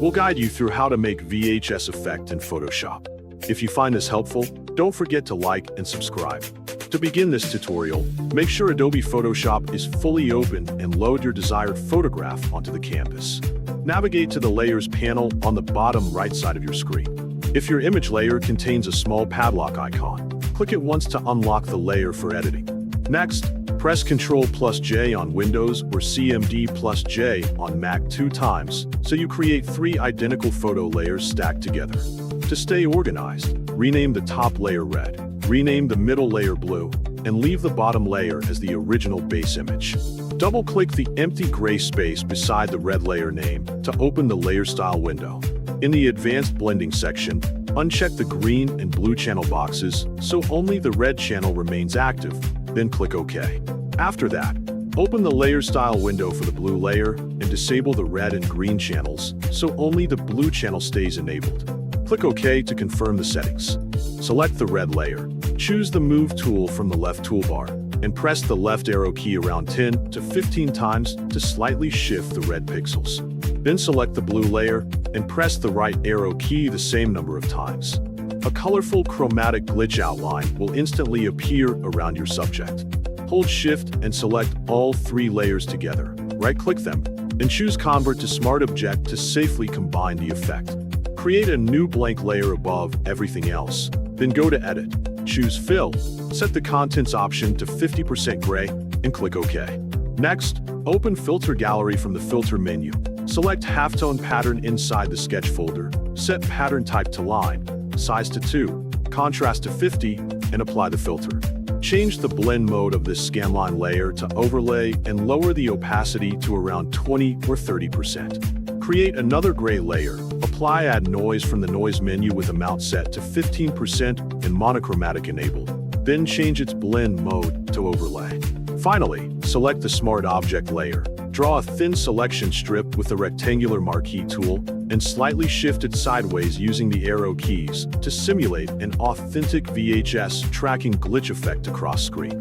We'll guide you through how to make VHS effect in Photoshop. If you find this helpful, don't forget to like and subscribe. To begin this tutorial, make sure Adobe Photoshop is fully open and load your desired photograph onto the canvas. Navigate to the Layers panel on the bottom right side of your screen. If your image layer contains a small padlock icon, click it once to unlock the layer for editing. Next, press Ctrl+J on Windows or Cmd+J on Mac 2 times so you create 3 identical photo layers stacked together. To stay organized, rename the top layer red, rename the middle layer blue, and leave the bottom layer as the original base image. Double-click the empty gray space beside the red layer name to open the Layer Style window. In the Advanced Blending section, uncheck the green and blue channel boxes so only the red channel remains active, then click OK. After that, open the Layer Style window for the blue layer and disable the red and green channels so only the blue channel stays enabled. Click OK to confirm the settings. Select the red layer, choose the Move tool from the left toolbar, and press the left arrow key around 10 to 15 times to slightly shift the red pixels. Then select the blue layer and press the right arrow key the same number of times. A colorful chromatic glitch outline will instantly appear around your subject. Hold Shift and select all 3 layers together. Right-click them and choose Convert to Smart Object to safely combine the effect. Create a new blank layer above everything else. Then go to Edit, choose Fill, set the Contents option to 50% gray, and click OK. Next, open Filter Gallery from the Filter menu. Select Halftone Pattern inside the Sketch folder, set Pattern Type to Line, Size to 2, Contrast to 50, and apply the filter. Change the blend mode of this scanline layer to Overlay and lower the opacity to around 20 or 30%. Create another gray layer, apply Add Noise from the Noise menu with Amount set to 15% and Monochromatic enabled. Then change its blend mode to Overlay. Finally, select the Smart Object layer. Draw a thin selection strip with the rectangular marquee tool and slightly shift it sideways using the arrow keys to simulate an authentic VHS tracking glitch effect across screen.